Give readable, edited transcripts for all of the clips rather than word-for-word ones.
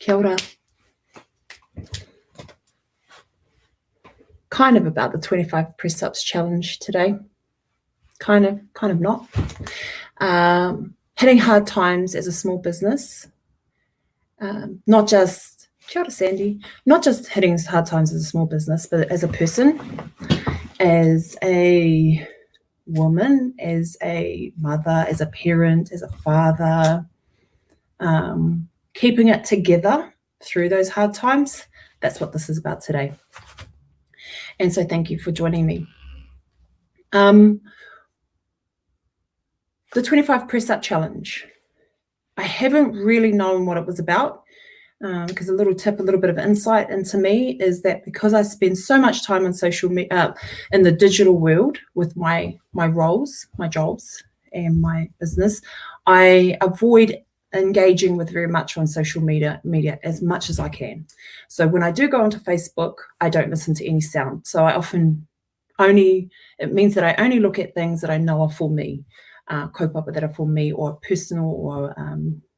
Kia ora. Kind of about the 25 press-ups challenge today. Kind of not. Hitting hard times as a small business. Not just, kia ora Sandy, not just hitting hard times as a small business, but as a person, as a woman, as a mother, as a parent, as a father, keeping it together through those hard times. That's what this is about today. And so thank you for joining me. The 25 press-up challenge. I haven't really known what it was about, because a little bit of insight into me is that because I spend so much time on social media, in the digital world with my roles, my jobs, and my business, I avoid engaging with very much on social media as much as I can. So when I do go onto Facebook, I don't listen to any sound. So I often it means that I only look at things that I know are for me, kaupapa that are for me, or personal, or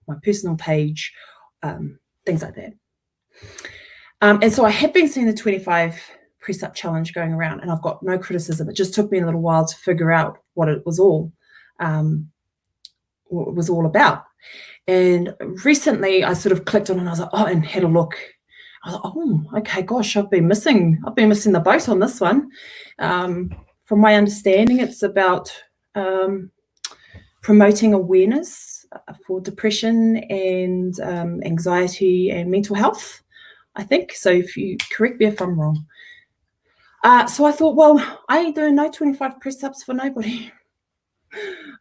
my personal page, things like that. And so I have been seeing the 25 press-up challenge going around, and I've got no criticism. It just took me a little while to figure out what it was all about. And recently I sort of clicked on it and I was like, oh, and had a look. I was like, oh, okay, gosh, I've been missing the boat on this one. From my understanding, it's about promoting awareness for depression and anxiety and mental health, I think. So if you correct me if I'm wrong. So I thought, well, I ain't doing no 25 press-ups for nobody.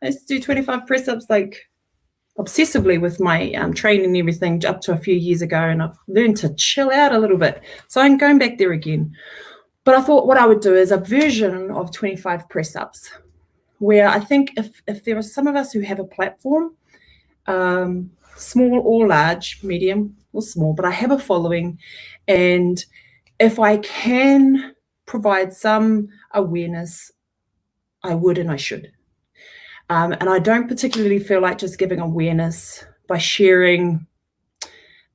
I used to do 25 press-ups like obsessively with my training and everything up to a few years ago, and I've learned to chill out a little bit. So I'm going back there again. But I thought what I would do is a version of 25 press-ups, where I think if there are some of us who have a platform, small or large, medium or small, but I have a following, and if I can provide some awareness, I would and I should. And I don't particularly feel like just giving awareness by sharing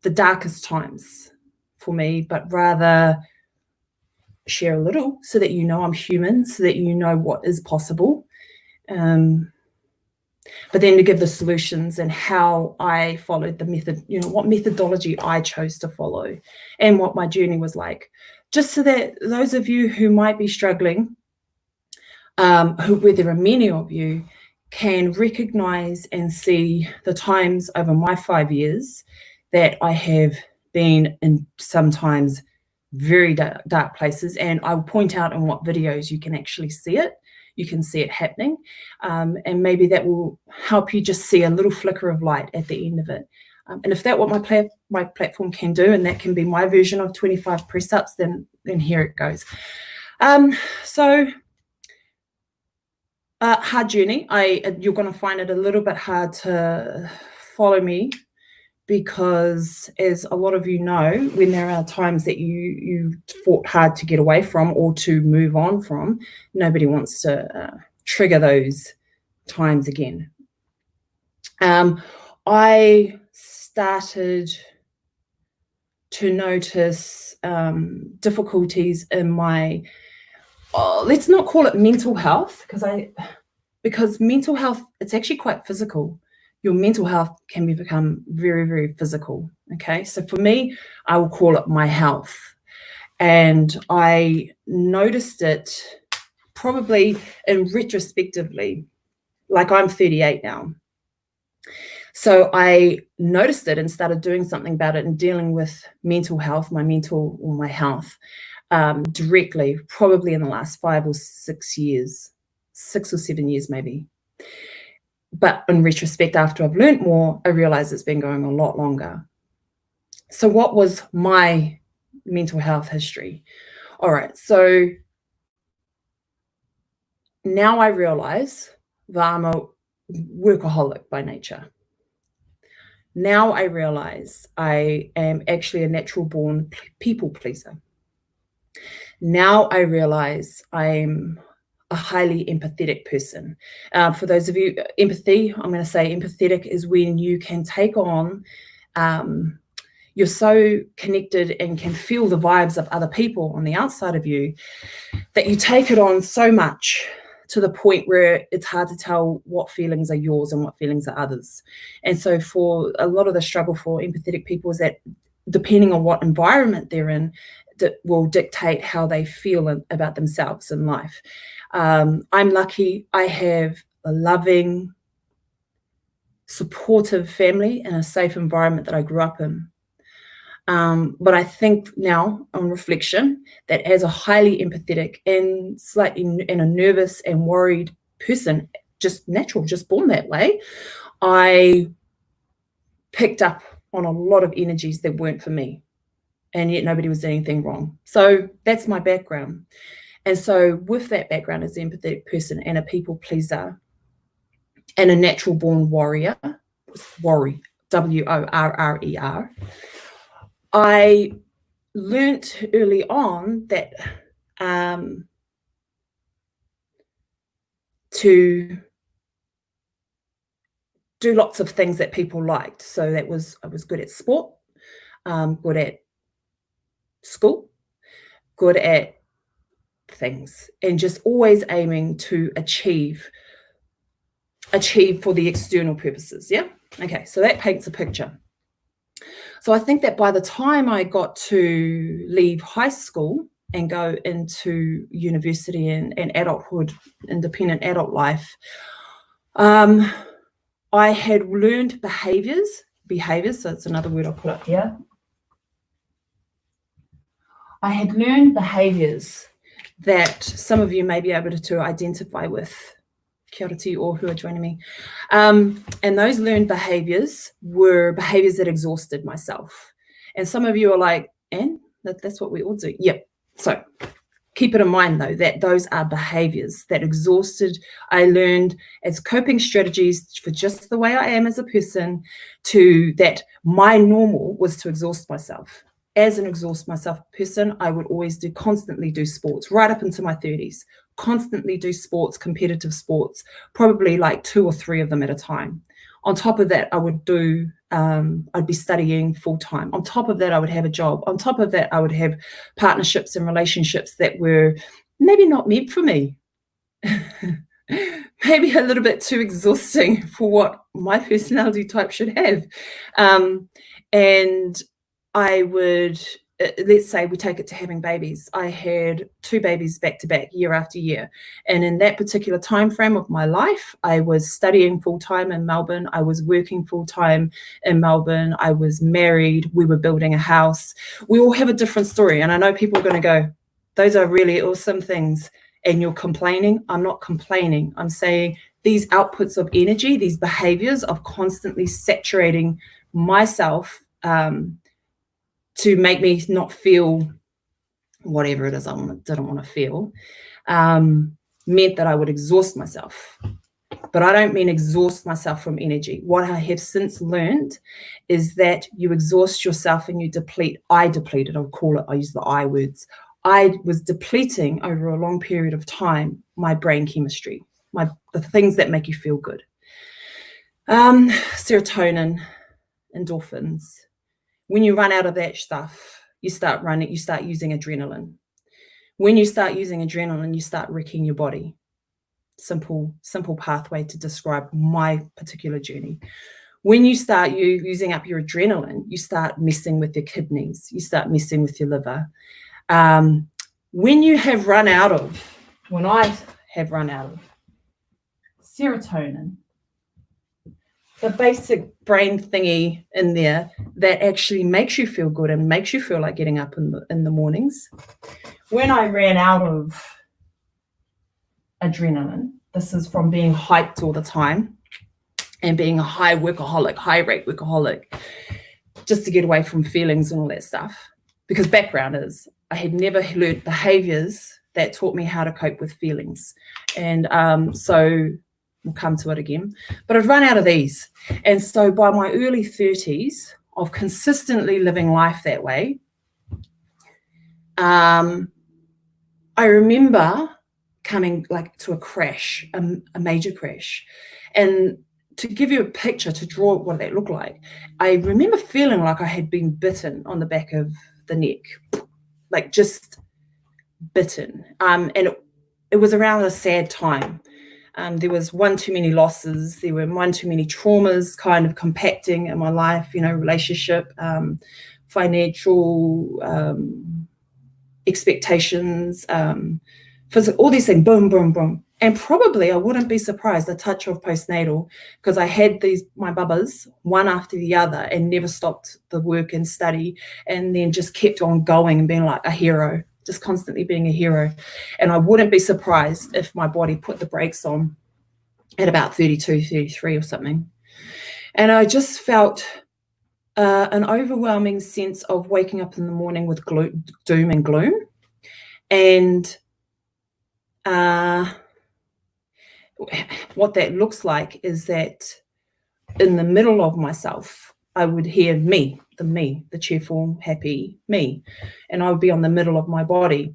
the darkest times for me, but rather share a little so that you know I'm human, so that you know what is possible. But then to give the solutions and how I followed the method, what methodology I chose to follow and what my journey was like, just so that those of you who might be struggling, where there are many of you, can recognize and see the times over my 5 years that I have been in sometimes very dark places. And I'll point out in what videos you can actually see it. You can see it happening. And maybe that will help you just see a little flicker of light at the end of it. And if that's what my platform can do, and that can be my version of 25 press-ups, then here it goes. Hard journey. You're going to find it a little bit hard to follow me, because as a lot of you know, when there are times that you fought hard to get away from or to move on from, nobody wants to trigger those times again. I started to notice difficulties in my, let's not call it mental health, because mental health, it's actually quite physical. Your mental health can become very, very physical. Okay, so for me, I will call it my health. And I noticed it probably in retrospectively, like I'm 38 now. So I noticed it and started doing something about it and dealing with mental health, my health, directly, probably in the last 5 or 6 years, 6 or 7 years maybe. But in retrospect, after I've learned more, I realized it's been going a lot longer. So what was my mental health history? All right, so now I realize that I'm a workaholic by nature. Now I realize I am actually a natural born people pleaser. Now I realize I'm a highly empathetic person. For those of you, empathy, I'm going to say empathetic is when you can take on, you're so connected and can feel the vibes of other people on the outside of you that you take it on so much to the point where it's hard to tell what feelings are yours and what feelings are others. And so for a lot of the struggle for empathetic people is that depending on what environment they're in, that will dictate how they feel about themselves in life. I'm lucky. I have a loving, supportive family and a safe environment that I grew up in. But I think now, on reflection, that as a highly empathetic and slightly and a nervous and worried person, just natural, just born that way, I picked up on a lot of energies that weren't for me, and yet nobody was doing anything wrong. So that's my background. And so with that background as an empathetic person and a people pleaser and a natural born warrior, WORRER, I learnt early on that to do lots of things that people liked. So I was good at sport, good at school, good at things, and just always aiming to achieve for the external purposes. Yeah. Okay. So that paints a picture. So I think that by the time I got to leave high school and go into university and adulthood, independent adult life, I had learned behaviors. So it's another word I'll put up here. I had learned behaviors that some of you may be able to identify with. Kia ora to you all who are joining me. And those learned behaviors were behaviors that exhausted myself. And some of you are like, and that's what we all do. Yep. So keep it in mind, though, that those are behaviors that exhausted. I learned as coping strategies for just the way I am as a person, to that my normal was to exhaust myself. As an exhaust myself person, I would always constantly do sports right up into my 30s, constantly do sports, competitive sports, probably like 2 or 3 of them at a time. On top of that, I would do, I'd be studying full time. On top of that, I would have a job. On top of that, I would have partnerships and relationships that were maybe not meant for me. Maybe a little bit too exhausting for what my personality type should have. And I would, let's say we take it to having babies. I had 2 babies back to back, year after year. And in that particular time frame of my life, I was studying full-time in Melbourne. I was working full-time in Melbourne. I was married. We were building a house. We all have a different story. And I know people are going to go, those are really awesome things. And you're complaining. I'm not complaining. I'm saying these outputs of energy, these behaviors of constantly saturating myself, to make me not feel whatever it is I didn't want to feel, meant that I would exhaust myself. But I don't mean exhaust myself from energy. What I have since learned is that you exhaust yourself and you deplete. I depleted, I'll call it, I use the I words. I was depleting over a long period of time my brain chemistry, the things that make you feel good. Serotonin, endorphins. When you run out of that stuff, you start using adrenaline. When you start using adrenaline, you start wrecking your body. Simple pathway to describe my particular journey. When you start using up your adrenaline, you start messing with your kidneys. You start messing with your liver. When I have run out of serotonin, the basic brain thingy in there that actually makes you feel good and makes you feel like getting up in the mornings. When I ran out of adrenaline, this is from being hyped all the time and being a high rate workaholic, just to get away from feelings and all that stuff. Because background is I had never learned behaviors that taught me how to cope with feelings. And so we'll come to it again. But I've run out of these. And so by my early 30s of consistently living life that way, I remember coming like to a crash, a major crash. And to give you a picture, to draw what that looked like, I remember feeling like I had been bitten on the back of the neck, like just bitten. And it was around a sad time. There was one too many losses. There were one too many traumas kind of compacting in my life, relationship, financial expectations, physical, all these things, boom, boom, boom. And probably I wouldn't be surprised, a touch of postnatal, because I had my bubbas one after the other and never stopped the work and study, and then just kept on going and being like a hero, just constantly being a hero. And I wouldn't be surprised if my body put the brakes on at about 32, 33 or something. And I just felt an overwhelming sense of waking up in the morning with doom and gloom. And what that looks like is that in the middle of myself, I would hear me, the cheerful, happy me, and I would be on the middle of my body.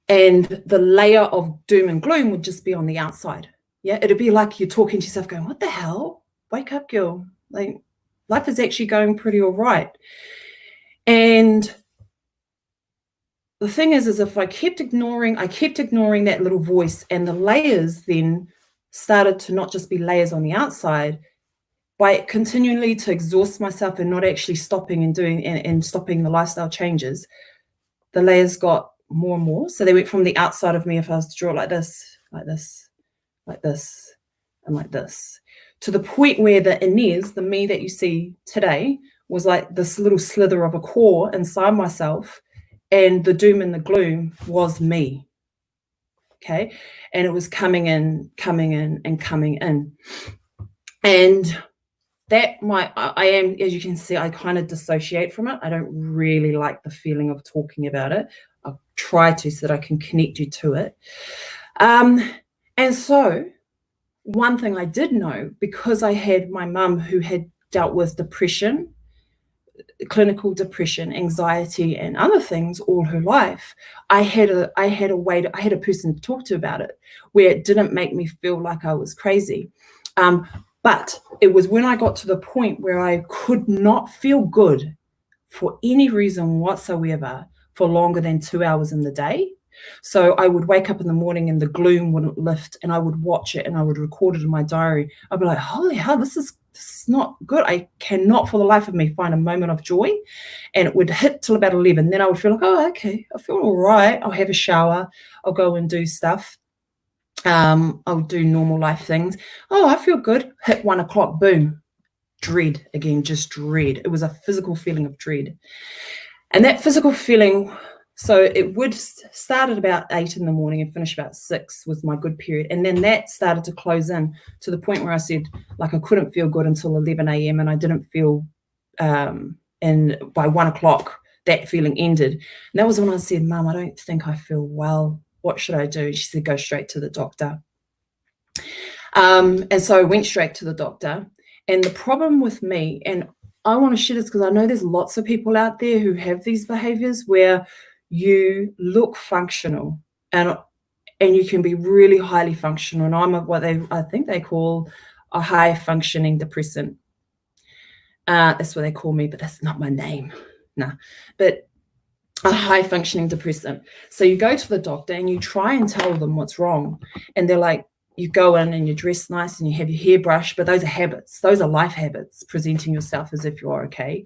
And the layer of doom and gloom would just be on the outside. Yeah, it'd be like you're talking to yourself going, what the hell? Wake up, girl. Like, life is actually going pretty all right. And the thing is if I kept ignoring that little voice, and the layers then started to not just be layers on the outside, by continually to exhaust myself and not actually stopping and doing and stopping the lifestyle changes, the layers got more and more. So they went from the outside of me, if I was to draw it like this, like this, like this, and like this, to the point where the Inez, the me that you see today, was like this little slither of a core inside myself, and the doom and the gloom was me. Okay. And it was coming in. And that I am, as you can see, I kind of dissociate from it. I don't really like the feeling of talking about it. I'll try to, so that I can connect you to it. And so one thing I did know, because I had my mum who had dealt with depression, clinical depression, anxiety, and other things all her life, I had a person to talk to about it, where it didn't make me feel like I was crazy. But it was when I got to the point where I could not feel good for any reason whatsoever for longer than 2 hours in the day. So I would wake up in the morning and the gloom wouldn't lift, and I would watch it and I would record it in my diary. I'd be like, holy hell, this is not good. I cannot for the life of me find a moment of joy. And it would hit till about 11. Then I would feel like, oh, okay, I feel all right. I'll have a shower. I'll go and do stuff. I'll do normal life things. Oh, I feel good. Hit 1 o'clock, boom. Dread again, just dread. It was a physical feeling of dread. And that physical feeling, so it would start at about 8 in the morning and finish about 6 was my good period. And then that started to close in to the point where I said, like, I couldn't feel good until 11 a.m. and I didn't feel, and by 1 o'clock, that feeling ended. And that was when I said, Mum, I don't think I feel well. What should I do? She said, go straight to the doctor. And so I went straight to the doctor. And the problem with me, and I want to share this because I know there's lots of people out there who have these behaviors where you look functional and you can be really highly functional. And I'm I think they call a high functioning depressant. That's what they call me, but that's not my name. No, but a high functioning depressant. So you go to the doctor and you try and tell them what's wrong. And they're like, you go in and you dress nice and you have your hair brushed, but those are habits. Those are life habits, presenting yourself as if you're okay.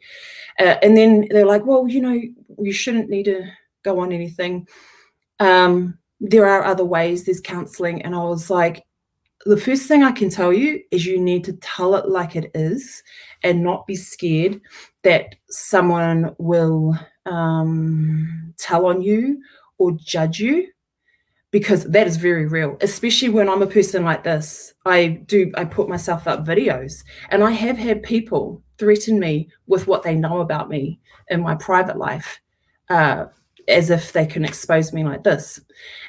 And then they're like, well, you shouldn't need to go on anything. There are other ways. There's counseling. And I was like, the first thing I can tell you is you need to tell it like it is and not be scared that someone will tell on you or judge you, because that is very real, especially when I'm a person like this. I put myself up videos, and I have had people threaten me with what they know about me in my private life, as if they can expose me like this.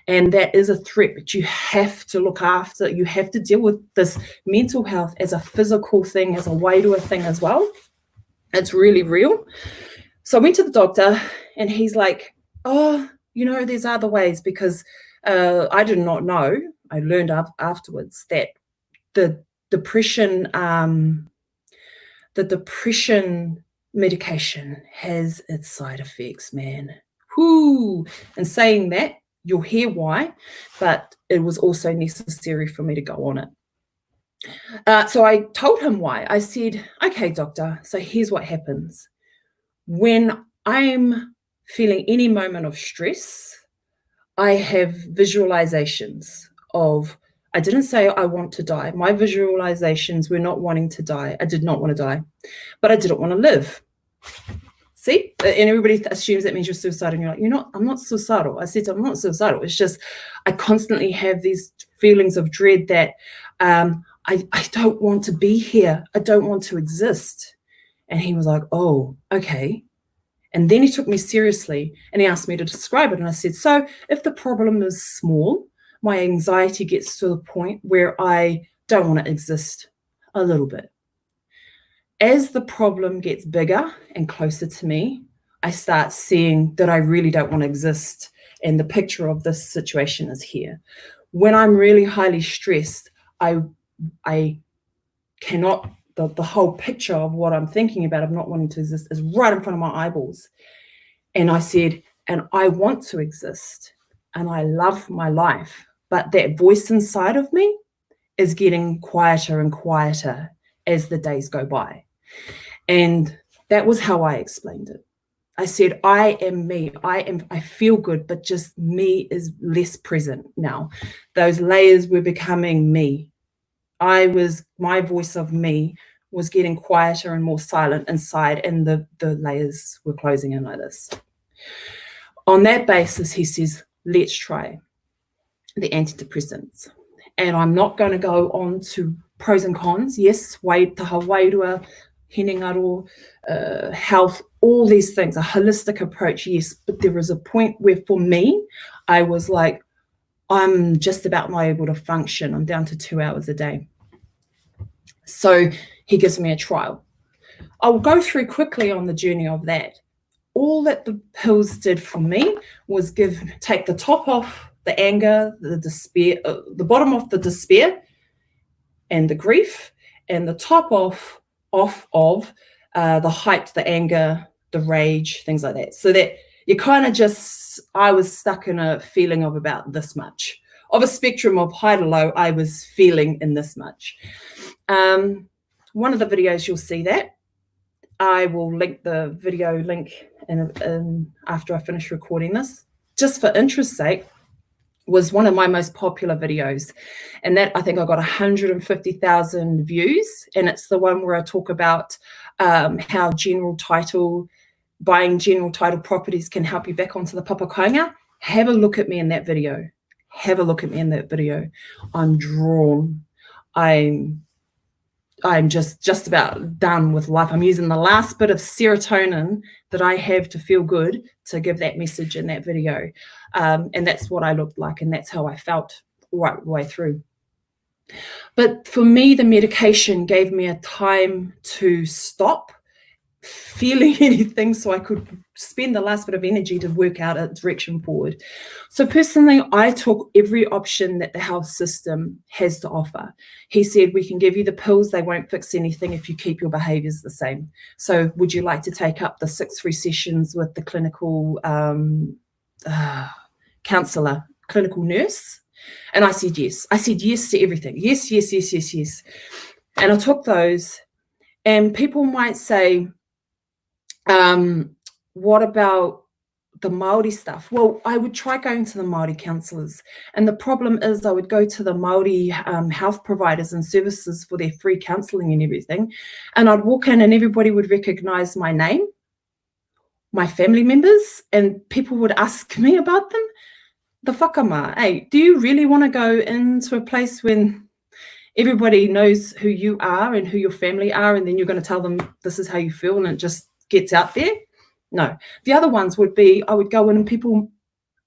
And that is a threat, but you have to look after, you have to deal with this mental health as a physical thing, as a way to a thing as well. It's really real. So I went to the doctor and he's like, oh, there's other ways, because I did not know. I learned afterwards that the depression, medication has its side effects, man. Whoo! And saying that, you'll hear why, but it was also necessary for me to go on it. So I told him why. I said, okay, doctor, so here's what happens. When I'm feeling any moment of stress, I have visualizations of, I didn't say I want to die. My visualizations were not wanting to die. I did not want to die, but I didn't want to live. See? And everybody assumes that means you're suicidal. And you're like, I'm not suicidal. I said, I'm not suicidal. It's just, I constantly have these feelings of dread that I don't want to be here. I don't want to exist. And he was like, oh, okay. And then he took me seriously and he asked me to describe it. And I said, so if the problem is small, my anxiety gets to the point where I don't want to exist a little bit. As the problem gets bigger and closer to me, I start seeing that I really don't want to exist. And the picture of this situation is here. When I'm really highly stressed, I cannot, the whole picture of what I'm thinking about of not wanting to exist is right in front of my eyeballs. And I said, and I want to exist and I love my life, but that voice inside of me is getting quieter and quieter as the days go by. And that was how I explained it. I said, I am me. I feel good, but just me is less present now. Those layers were becoming me. My voice of me was getting quieter and more silent inside, and the layers were closing in like this. On that basis, he says, let's try the antidepressants. And I'm not going to go on to pros and cons. Yes, taha wairua, hinengaro, health, all these things, a holistic approach, yes. But there was a point where for me, I was like, I'm just about not able to function. I'm down to 2 hours a day. So he gives me a trial. I'll go through quickly on the journey of that. All that the pills did for me was take the top off the anger, the despair, the bottom off the despair and the grief, and the top off of the hype, the anger, the rage, things like that. So that you kind of just, I was stuck in a feeling of about this much. Of a spectrum of high to low, I was feeling in this much. One of the videos, you'll see that. I will link the video link in after I finish recording this. Just for interest's sake, was one of my most popular videos. And that, I think I got 150,000 views. And it's the one where I talk about how buying general title properties can help you back onto the papakainga. Have a look at me in that video. Have a look at me in that video. I'm drawn. I'm just about done with life. I'm using the last bit of serotonin that I have to feel good to give that message in that video. And that's what I looked like, and that's how I felt right the way through. But for me, the medication gave me a time to stop feeling anything so I could spend the last bit of energy to work out a direction forward. So personally, I took every option that the health system has to offer. He said, we can give you the pills, they won't fix anything if you keep your behaviors the same. So would you like to take up the 6 free sessions with the clinical counselor, clinical nurse? And I said yes. I said yes to everything. Yes, yes, yes, yes, yes. And I took those, and people might say, what about the Māori stuff? Well, I would try going to the Māori counsellors, and the problem is I would go to the Māori health providers and services for their free counselling and everything, and I'd walk in and everybody would recognise my name, my family members, and people would ask me about them. The whakama, hey, do you really want to go into a place when everybody knows who you are and who your family are, and then you're going to tell them this is how you feel and it just gets out there? No. The other ones would be, I would go in and people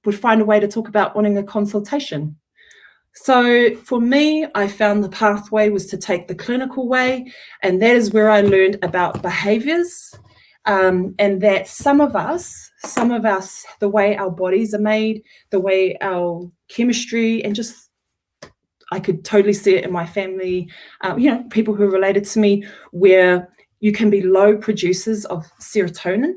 would find a way to talk about wanting a consultation. So for me, I found the pathway was to take the clinical way, and that is where I learned about behaviors, and that some of us, the way our bodies are made, the way our chemistry, and just I could totally see it in my family, people who are related to me, where you can be low producers of serotonin.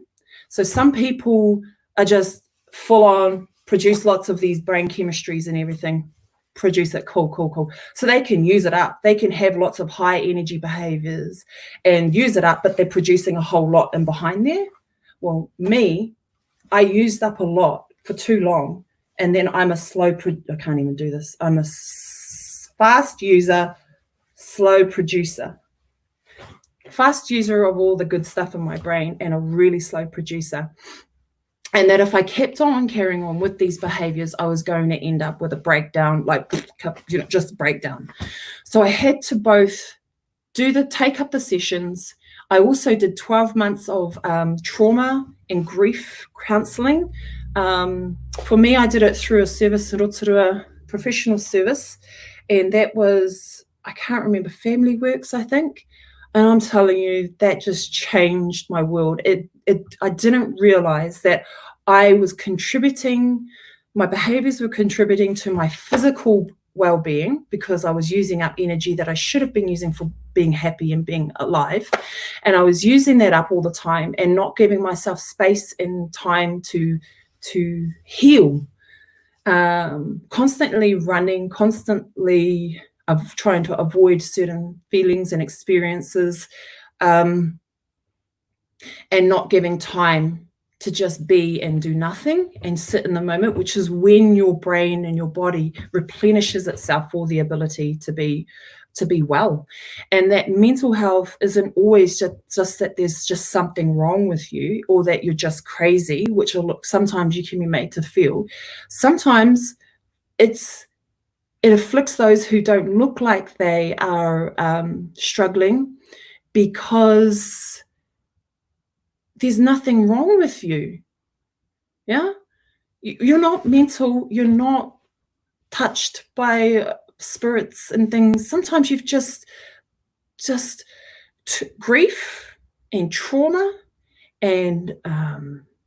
So some people are just full on, produce lots of these brain chemistries and everything, produce it, cool. So they can use it up. They can have lots of high energy behaviors and use it up, but they're producing a whole lot in behind there. Well, me, I used up a lot for too long, and then I'm a I can't even do this. I'm a fast user, slow producer. Fast user of all the good stuff in my brain and a really slow producer. And that if I kept on carrying on with these behaviors, I was going to end up with a breakdown, just a breakdown. So I had to both take up the sessions. I also did 12 months of trauma and grief counseling. For me, I did it through a service, Rotorua professional service, and that was, I can't remember, Family Works, I think. And I'm telling you, that just changed my world. I didn't realize that I was contributing, my behaviors were contributing to my physical well-being, because I was using up energy that I should have been using for being happy and being alive. And I was using that up all the time and not giving myself space and time to heal. Constantly running, constantly of trying to avoid certain feelings and experiences, and not giving time to just be and do nothing and sit in the moment, which is when your brain and your body replenishes itself for the ability to be well. And that mental health isn't always just that there's just something wrong with you, or that you're just crazy, which sometimes you can be made to feel. Sometimes it afflicts those who don't look like they are struggling, because there's nothing wrong with you. Yeah, you're not mental. You're not touched by spirits and things. Sometimes you've just grief and trauma and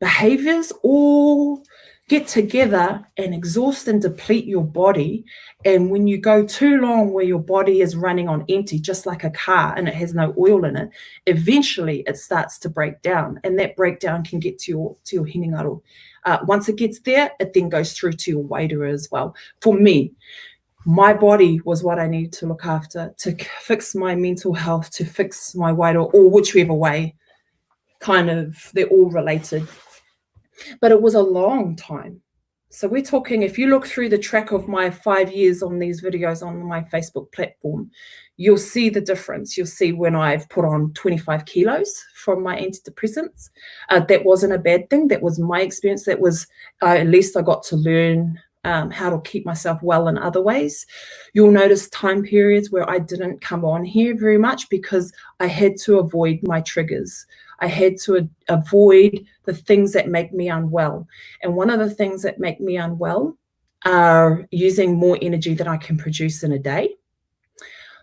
behaviors all get together and exhaust and deplete your body. And when you go too long where your body is running on empty, just like a car, and it has no oil in it, eventually it starts to break down, and that breakdown can get to your hinengaro. Once it gets there, it then goes through to your wairua as well. For me, my body was what I needed to look after, to fix my mental health, to fix my wairua, or whichever way, kind of, they're all related. But it was a long time. So we're talking, if you look through the track of my 5 years on these videos on my Facebook platform, you'll see the difference. You'll see when I've put on 25 kilos from my antidepressants. That wasn't a bad thing. That was my experience. That was, at least I got to learn how to keep myself well in other ways. You'll notice time periods where I didn't come on here very much, because I had to avoid my triggers. I had to avoid the things that make me unwell. And one of the things that make me unwell are using more energy than I can produce in a day.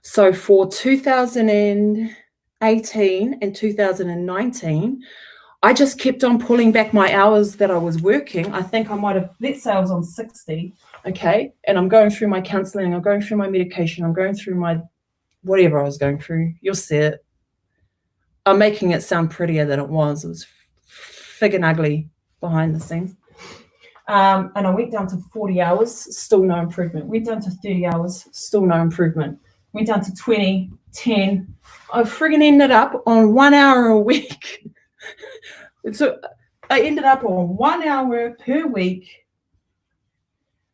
So for 2018 and 2019, I just kept on pulling back my hours that I was working. I think I might have, let's say I was on 60, okay? And I'm going through my counseling, I'm going through my medication, I'm going through my whatever I was going through. You'll see it. I'm making it sound prettier than it was. It was friggin' ugly behind the scenes. And I went down to 40 hours, still no improvement. Went down to 30 hours, still no improvement. Went down to 20, 10. I friggin' ended up on 1 hour a week. So I ended up on 1 hour per week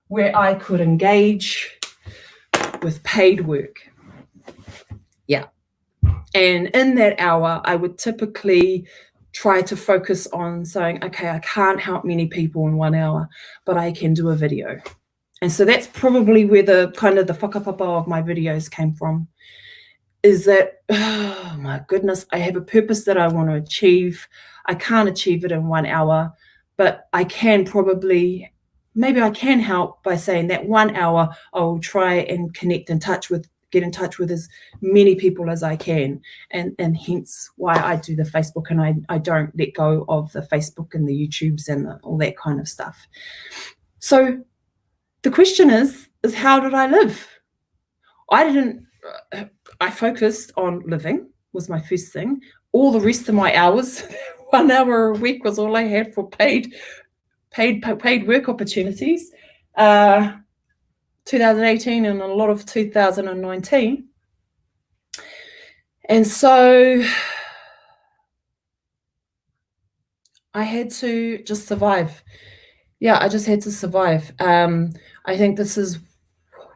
where I could engage with paid work. Yeah. And in that hour, I would typically try to focus on saying, okay, I can't help many people in 1 hour, but I can do a video. And so that's probably where the kind of the whakapapa of my videos came from, is that, oh my goodness, I have a purpose that I want to achieve. I can't achieve it in 1 hour, but I can probably, maybe I can help by saying that 1 hour I will try and get in touch with as many people as I can, and hence why I do the Facebook, and I don't let go of the Facebook and the YouTubes and all that kind of stuff. So the question is how did I live? I focused on living was my first thing. All the rest of my hours, 1 hour a week was all I had for paid work opportunities. 2018 and a lot of 2019. And so I had to just survive. Yeah, I just had to survive. I think this is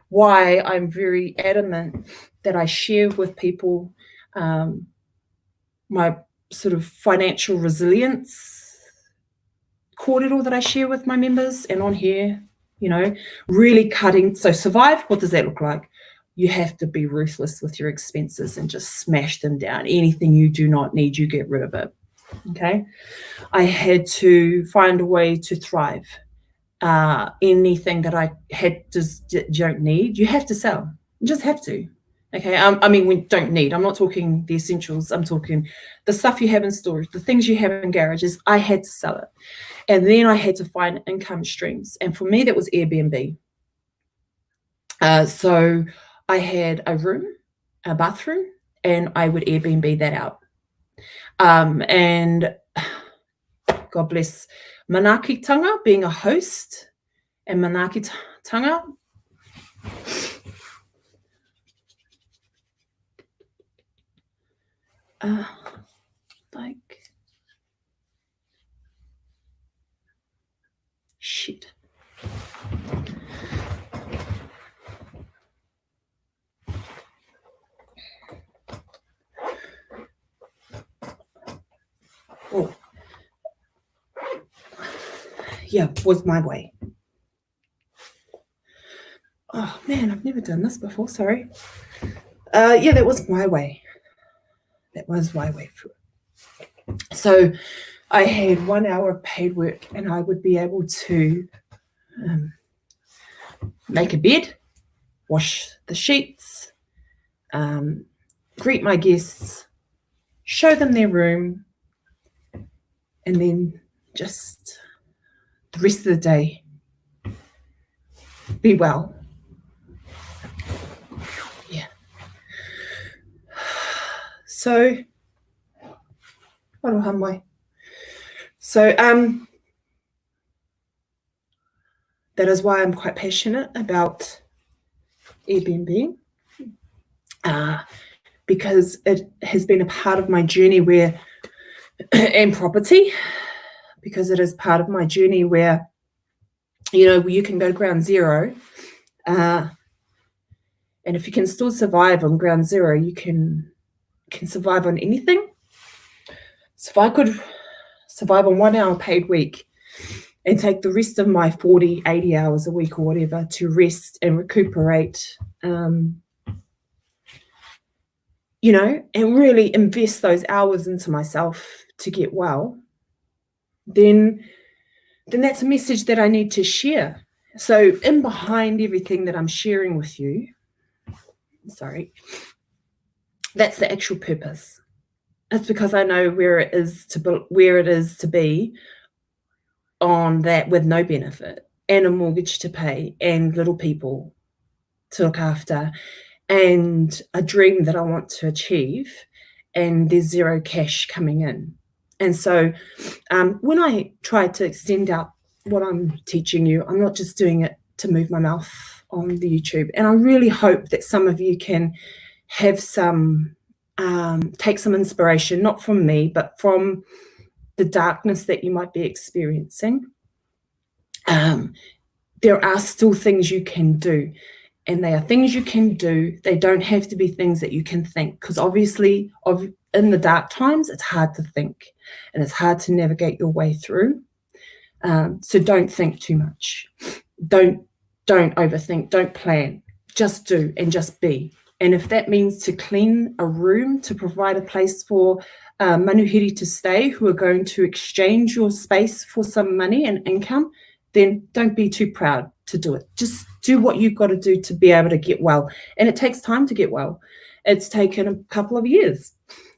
why I'm very adamant that I share with people my sort of financial resilience kōrero that I share with my members, and on here, really cutting. So survive, what does that look like? You have to be ruthless with your expenses and just smash them down. Anything you do not need, you get rid of it. Okay. I had to find a way to thrive. Anything that I don't need, you have to sell. You just have to. Okay. I mean, we don't need. I'm not talking the essentials. I'm talking the stuff you have in storage, the things you have in garages. I had to sell it. And then I had to find income streams. And for me, that was Airbnb. So I had a room, a bathroom, and I would Airbnb that out. And God bless Manaakitanga being a host, and Manaakitanga like shit. Oh. Yeah, was my way. Oh man, I've never done this before, sorry. Yeah, that was my way. That was my way through. So I had 1 hour of paid work, and I would be able to make a bed, wash the sheets, greet my guests, show them their room, and then just the rest of the day be well. Yeah. So, that is why I'm quite passionate about Airbnb, because it has been a part of my journey and property, because it is part of my journey where, you can go to ground zero, and if you can still survive on ground zero, you can survive on anything. So if I could survive on 1 hour paid week and take the rest of my 40, 80 hours a week or whatever to rest and recuperate, and really invest those hours into myself to get well, then that's a message that I need to share. So in behind everything that I'm sharing with you, that's the actual purpose. It's because I know where it is to be on that with no benefit, and a mortgage to pay, and little people to look after, and a dream that I want to achieve, and there's zero cash coming in. And so when I try to extend out what I'm teaching you, I'm not just doing it to move my mouth on the YouTube. And I really hope that some of you can have take some inspiration, not from me, but from the darkness that you might be experiencing. There are still things you can do, and they are things you can do. They don't have to be things that you can think, because obviously in the dark times, it's hard to think, and it's hard to navigate your way through. So don't think too much. Don't overthink, don't plan, just do and just be. And if that means to clean a room, to provide a place for manuhiri to stay who are going to exchange your space for some money and income, then don't be too proud to do it. Just do what you've got to do to be able to get well. And it takes time to get well. It's taken a couple of years.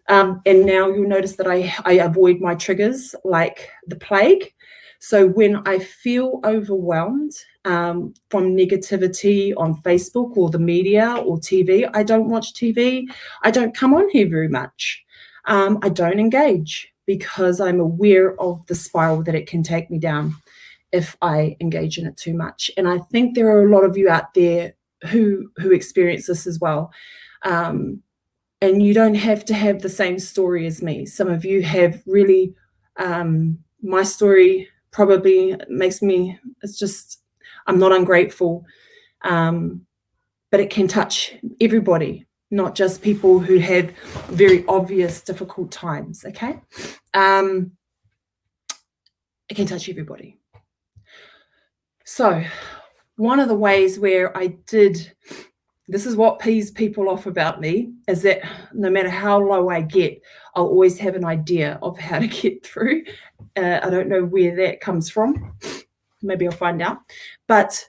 And now you'll notice that I avoid my triggers like the plague. So when I feel overwhelmed from negativity on Facebook or the media or TV, I don't watch TV. I don't come on here very much. I don't engage because I'm aware of the spiral that it can take me down if I engage in it too much. And I think there are a lot of you out there who experience this as well. And you don't have to have the same story as me. Some of you have really, my story probably makes me, it's just, I'm not ungrateful, but it can touch everybody, not just people who have very obvious difficult times, okay? It can touch everybody. So one of the ways where I did, this is what pees people off about me, is that no matter how low I get, I'll always have an idea of how to get through. I don't know where that comes from. Maybe I'll find out. But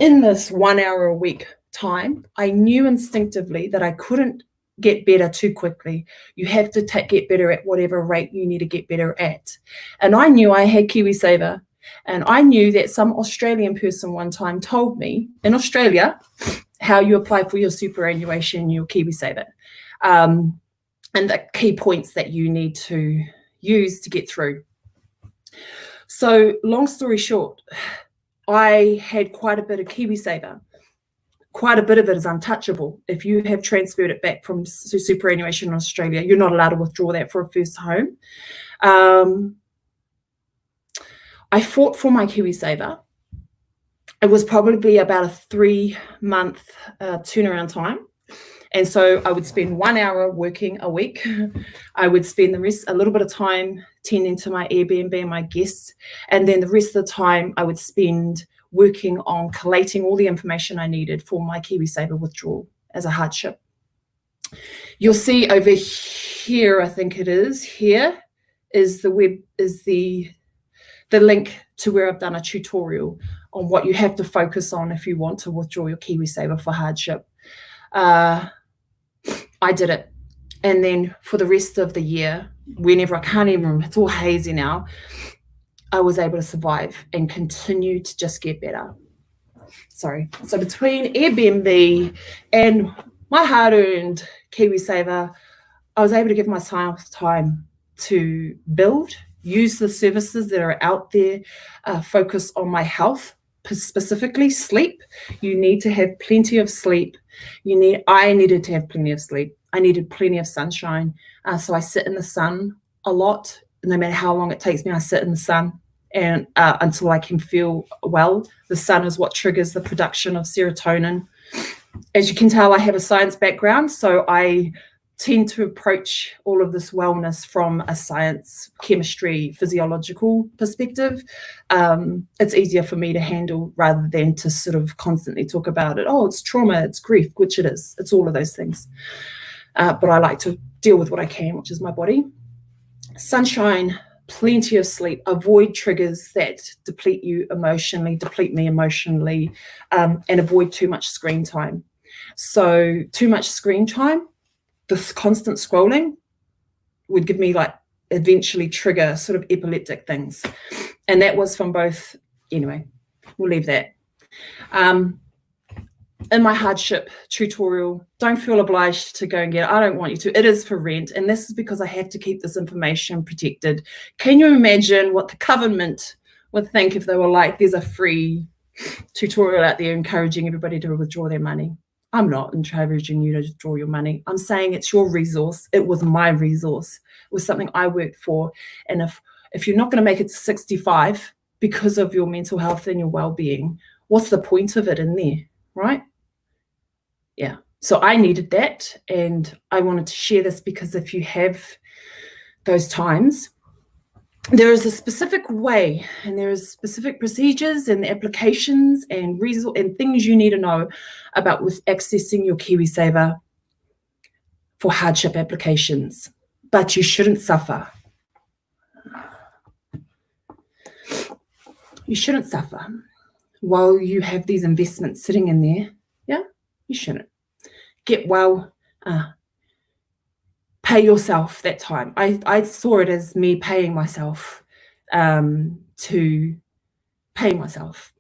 in this 1 hour a week time, I knew instinctively that I couldn't get better too quickly. You have to get better at whatever rate you need to get better at. And I knew I had KiwiSaver. And I knew that some Australian person one time told me in Australia how you apply for your superannuation, your KiwiSaver, and the key points that you need to use to get through. So long story short, I had quite a bit of KiwiSaver. Quite a bit of it is untouchable. If you have transferred it back from superannuation in Australia, you're not allowed to withdraw that for a first home. I fought for my KiwiSaver. It was probably about a 3-month turnaround time. And so I would spend 1 hour working a week. I would spend the rest, a little bit of time tending to my Airbnb and my guests. And then the rest of the time I would spend working on collating all the information I needed for my KiwiSaver withdrawal as a hardship. You'll see over here, I think it is, here is the link to where I've done a tutorial on what you have to focus on if you want to withdraw your KiwiSaver for hardship. I did it. And then for the rest of the year, whenever I can't even remember, it's all hazy now, I was able to survive and continue to just get better. Sorry. So between Airbnb and my hard-earned KiwiSaver, I was able to give myself time to build, use the services that are out there, focus on my health, specifically sleep. You need to have plenty of sleep. I needed to have plenty of sleep. I needed plenty of sunshine. So I sit in the sun a lot. No matter how long it takes me, I sit in the sun and until I can feel well. The sun is what triggers the production of serotonin. As you can tell, I have a science background, so I tend to approach all of this wellness from a science, chemistry, physiological perspective. It's easier for me to handle rather than to sort of constantly talk about it. Oh, it's trauma, it's grief, which it is. It's all of those things. But I like to deal with what I can, which is my body. Sunshine, plenty of sleep, avoid triggers that deplete me emotionally, and avoid too much screen time. So too much screen time, this constant scrolling would give me eventually trigger sort of epileptic things. And that was from both, anyway, we'll leave that. In my hardship tutorial, don't feel obliged to go and get it. I don't want you to. It is for rent. And this is because I have to keep this information protected. Can you imagine what the government would think if they were like, there's a free tutorial out there encouraging everybody to withdraw their money? I'm not encouraging you to withdraw your money. I'm saying it's your resource. It was my resource. It was something I worked for. And if you're not going to make it to 65 because of your mental health and your well-being, what's the point of it in there, right? Yeah. So I needed that, and I wanted to share this because if you have those times, there is a specific way and there is specific procedures and applications and things you need to know about with accessing your KiwiSaver for hardship applications. But you shouldn't suffer. You shouldn't suffer while you have these investments sitting in there. Yeah, you shouldn't. Get well. Pay yourself that time. I saw it as me paying myself to pay myself.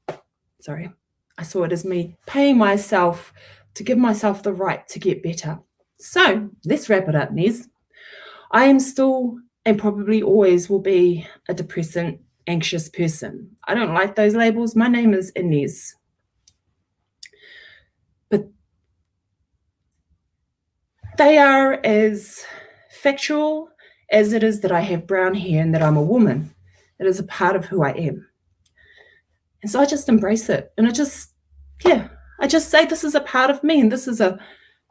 Sorry, I saw it as me paying myself to give myself the right to get better. So let's wrap it up, Nez. I am still and probably always will be a depressant, anxious person. I don't like those labels. My name is Inez. But they are as factual as it is that I have brown hair and that I'm a woman. It is a part of who I am. And so I just embrace it. And I just say this is a part of me and this is a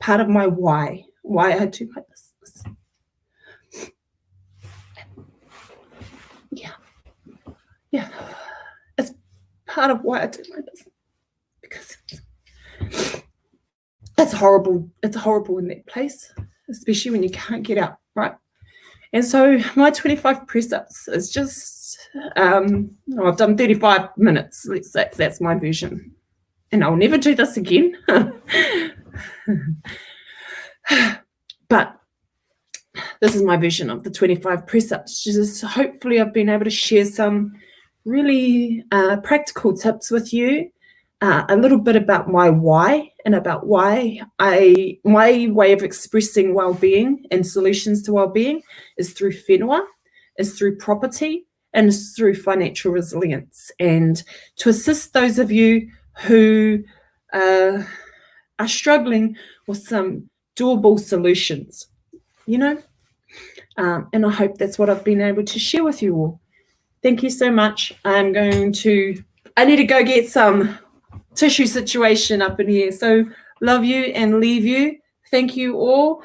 part of my why I do my business. Yeah. It's part of why I do my business. Because it's horrible. It's horrible in that place, especially when you can't get out, right? And so my 25 press-ups is just, I've done 35 minutes. Let's say that's my version. And I'll never do this again. But this is my version of the 25 press-ups. Just hopefully I've been able to share some really practical tips with you, a little bit about my why and about why my way of expressing well-being and solutions to well-being is through whenua, is through property, and is through financial resilience. And to assist those of you who are struggling with some doable solutions, and I hope that's what I've been able to share with you all. Thank you so much. I need to go get some tissue situation up in here. So love you and leave you. Thank you all.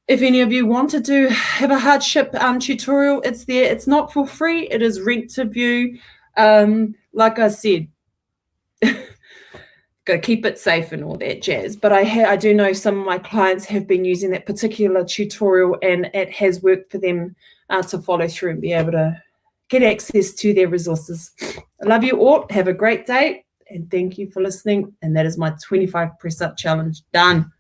If any of you want to have a hardship tutorial, it's there. It's not for free. It is rent to view. Like I said, go keep it safe and all that jazz. But I do know some of my clients have been using that particular tutorial and it has worked for them to follow through and be able to get access to their resources. I love you all. Have a great day. And thank you for listening. And that is my 25 press-up challenge done.